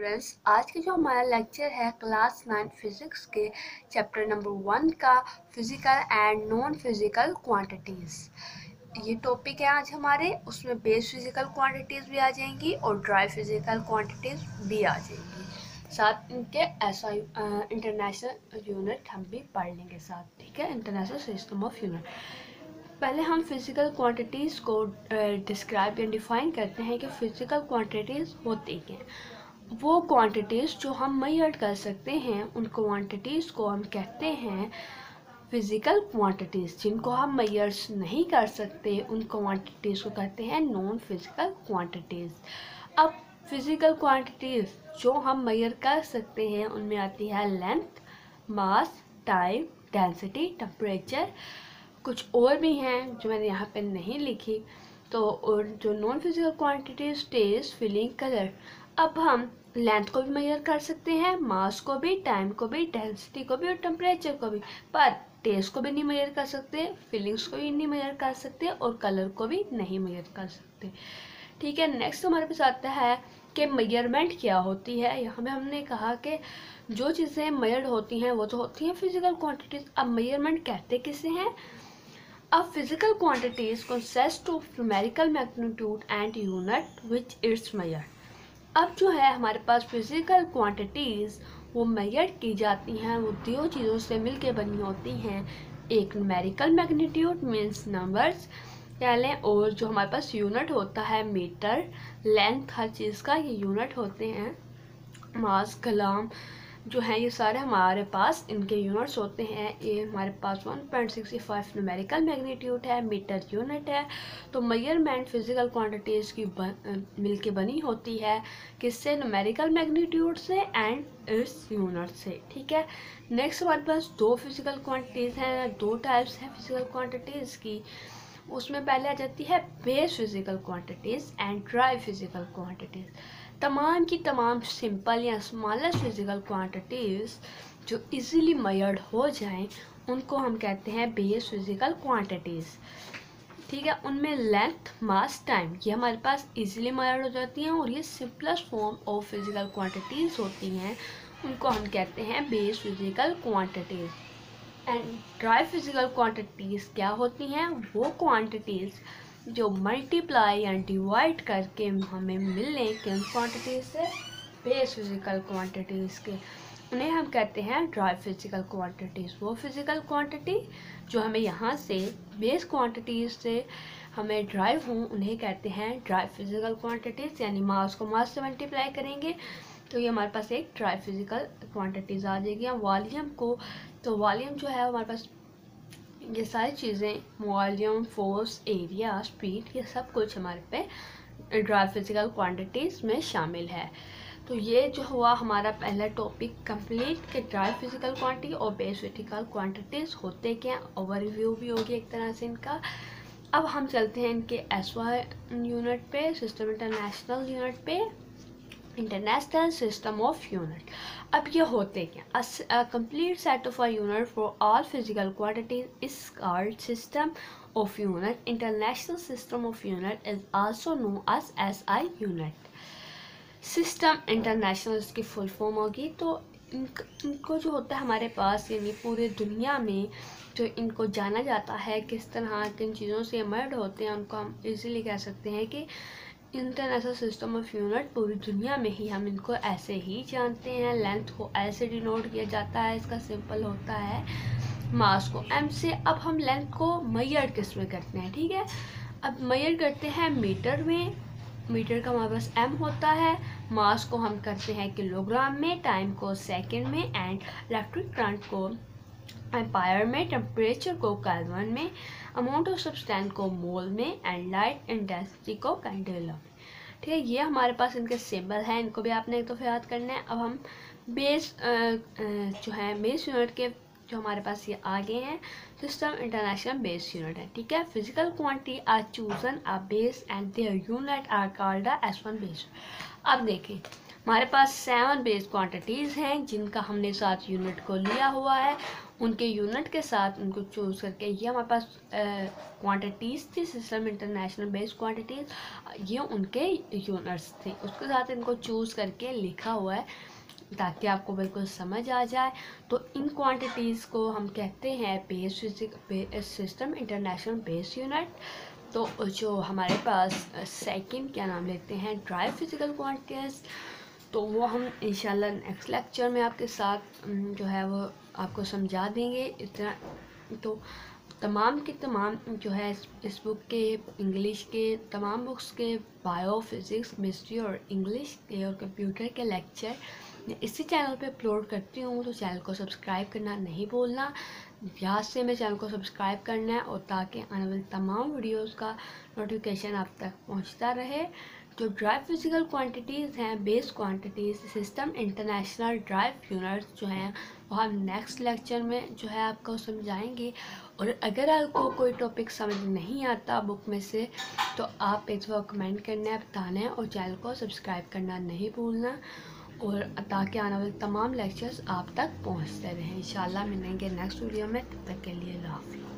Students, आज के जो हमारा लेक्चर है क्लास 9 फिजिक्स के चैप्टर नंबर 1 का physical and non physical quantities. ये टॉपिक है आज हमारे, उसमें बेस फिजिकल क्वांटिटीज़ भी आ जाएंगी और ड्राई फिजिकल क्वांटिटीज़ भी आ जाएंगी। साथ इनके एसआई इंटरनेशनल यूनिट हम भी पढ़ लेंगे साथ, ठीक है, इंटरनेशनल सिस्टम ऑफ यूनिट। पहले हम फिज़िकल क्वांटिटीज़ को डिस्क्राइब या डिफ़ाइन करते हैं कि फ़िज़िकल क्वांटिटीज़ होती क्या हैं। वो क्वांटिटीज़ जो हम मेजर कर सकते हैं उन क्वांटिटीज़ को हम कहते हैं फिज़िकल क्वांटिटीज़। जिनको हम मेजर्स नहीं कर सकते उन क्वांटिटीज़ को कहते हैं नॉन फिज़िकल क्वांटिटीज़। अब फिज़िकल क्वांटिटीज़ जो हम मेजर कर सकते हैं उनमें आती है लेंथ, मास, टाइम, डेंसिटी, टेम्परेचर। कुछ और भी हैं जो मैंने यहाँ पे नहीं लिखी। तो और जो non physical quantities taste, feeling, colour. अब हम लेंथ को भी मेजर कर सकते हैं, मास को भी, टाइम को भी, डेंसिटी को भी और टेम्परेचर को भी, पर टेस्ट को भी नहीं मेजर कर सकते, फीलिंग्स को भी नहीं मेजर कर सकते और कलर को भी नहीं मेजर कर सकते। ठीक है, नेक्स्ट हमारे पास आता है कि मेजरमेंट क्या होती है। यहाँ पे हमने कहा कि जो चीज़ें मेजर्ड होती हैं वो तो होती हैं फिजिकल क्वांटिटीज। अब मेजरमेंट कहते किसे हैं? A physical quantities consist of numerical magnitude and unit which it's measured। अब जो है हमारे पास फिजिकल क्वांटिटीज़ वो मेजर की जाती हैं, वो दो चीज़ों से मिलके बनी होती हैं। एक न्यूमेरिकल मैग्नीट्यूड मीन्स नंबर्स कह लें, और जो हमारे पास यूनिट होता है मीटर, लेंथ, हर चीज़ का ये यूनिट होते हैं। मास, ग्राम जो है ये सारे हमारे पास इनके यूनिट्स होते हैं। ये हमारे पास 1.65 न्यूमेरिकल मैग्नीट्यूड है, मीटर यूनिट है। तो मेजरमेंट फिजिकल क्वांटिटीज़ की मिलके बनी होती है, किससे? न्यूमेरिकल मैग्नीट्यूड से एंड इट्स यूनिट से। ठीक है, नेक्स्ट हमारे पास दो फिजिकल क्वांटिटीज़ हैं, दो टाइप्स हैं फिजिकल क्वांटिटीज़ की। उसमें पहले आ जाती है base physical quantities and dry physical quantities. तमाम की तमाम सिंपल या स्मॉलेस्ट फिजिकल क्वांटिटीज़ जो इजीली मेजर्ड हो जाएं उनको हम कहते हैं बेस फिजिकल क्वांटिटीज़। ठीक है, उनमें लेंथ, मास, टाइम ये हमारे पास इजीली मेजर्ड हो जाती हैं और ये simplest form of physical quantities होती हैं, उनको हम कहते हैं base physical quantities. And dry physical quantities क्या होती हैं? वो क्वांटिटीज़ जो मल्टीप्लाई या डिवाइड करके हमें मिलने किन क्वांटिटीज़ से? बेस फिजिकल क्वांटिटीज़ के, उन्हें हम कहते हैं ड्राई फिजिकल क्वांटिटीज़। वो फिजिकल क्वांटिटी जो हमें यहाँ से बेस क्वांटिटीज़ से हमें ड्राइव हों उन्हें कहते हैं ड्राई फिजिकल क्वांटिटीज़। यानी मास को मास से मल्टीप्लाई करेंगे तो ये हमारे पास एक ड्राई फिजिकल क्वांटिटीज़ आ जाएगी। वॉल्यूम को, तो वॉल्यूम जो है हमारे पास ये सारी चीज़ें, वॉल्यूम, फोर्स, एरिया, स्पीड, ये सब कुछ हमारे पे ड्राई फिजिकल क्वांटिटीज़ में शामिल है। तो ये जो हुआ हमारा पहला टॉपिक कंप्लीट कि ड्राई फिजिकल क्वांटिटी और बेस फिजिकल क्वांटिटीज़ होते क्या, ओवरव्यू भी होगी एक तरह से इनका। अब हम चलते हैं इनके एसवाई यूनिट पे, सिस्टम इंटरनेशनल यूनिट पे, इंटरनेशनल सिस्टम ऑफ यूनिट। अब ये होते क्या? A complete set of a unit for all physical quantities is called system of unit. International system of unit is also known as SI unit। System international इसकी full form होगी। तो इनको जो होता है हमारे पास, यानी पूरे दुनिया में जो इनको जाना जाता है, किस तरह किन चीज़ों से मर्ड होते हैं, उनको हम इजीली कह सकते हैं कि इंटरनेशनल सिस्टम ऑफ यूनिट। पूरी दुनिया में ही हम इनको ऐसे ही जानते हैं। लेंथ को ऐसे डिनोट किया जाता है, इसका सिंपल होता है मास को एम से। अब हम लेंथ को मेजर किस में करते हैं? ठीक है, अब मेजर करते हैं मीटर में, मीटर का हमारे पास एम होता है। मास को हम करते हैं किलोग्राम में, टाइम को सेकंड में, एंड इलेक्ट्रिक करंट को एम्पायर में, टेम्परेचर को केल्विन में, अमाउंट ऑफ सब्सटेंस को मोल में, एंड लाइट इंटेंसिटी को कैंडेला में। ठीक है, ये हमारे पास इनके सिंबल हैं, इनको भी आपने एक दफ़ा याद करना है। अब हम बेस जो है बेस यूनिट के जो हमारे पास ये आगे हैं, सिस्टम इंटरनेशनल बेस यूनिट है। ठीक है, physical quantity are chosen a base and their unit are called एस1 बेस। अब देखें, हमारे पास 7 बेस क्वांटिटीज़ हैं जिनका हमने 7 यूनिट को लिया हुआ है। उनके यूनिट के साथ उनको चूज़ करके ये हमारे पास क्वांटिटीज़ थी, सिस्टम इंटरनेशनल बेस क्वांटिटीज़, ये उनके यूनिट्स थे, उसके साथ इनको चूज़ करके लिखा हुआ है ताकि आपको बिल्कुल समझ आ जाए। तो इन क्वांटिटीज़ को हम कहते हैं base system international base unit. तो जो हमारे पास सेकंड क्या नाम लेते हैं, ड्राई फिजिकल क्वांटिटीज़, तो वो हम इंशाल्लाह नेक्स्ट लेक्चर में आपके साथ जो है वो आपको समझा देंगे। इतना तो तमाम के तमाम जो है इस बुक के, इंग्लिश के तमाम बुक्स के बायो, फिज़िक्स, केमिस्ट्री और इंग्लिश के और कंप्यूटर के लेक्चर मैं इसी चैनल पे अपलोड करती हूँ, तो चैनल को सब्सक्राइब करना नहीं भूलना। याद से मैं चैनल को सब्सक्राइब करना है और ताकि आने वाली तमाम वीडियोस का नोटिफिकेशन आप तक पहुँचता रहे। जो ड्राई फिजिकल क्वांटिटीज़ हैं, base quantities, system international drive units जो हैं वो हम नेक्स्ट लेक्चर में जो है आपको समझाएंगे। और अगर आपको कोई टॉपिक समझ नहीं आता बुक में से तो आप एक बार कमेंट करना है, बताना है और चैनल को सब्सक्राइब करना नहीं भूलना, और ताकि आने वाले तमाम लेक्चर्स आप तक पहुंचते रहें। इंशाल्लाह मिलेंगे नेक्स्ट वीडियो में, तब तक के लिए अल्लाह हाफ़िज़।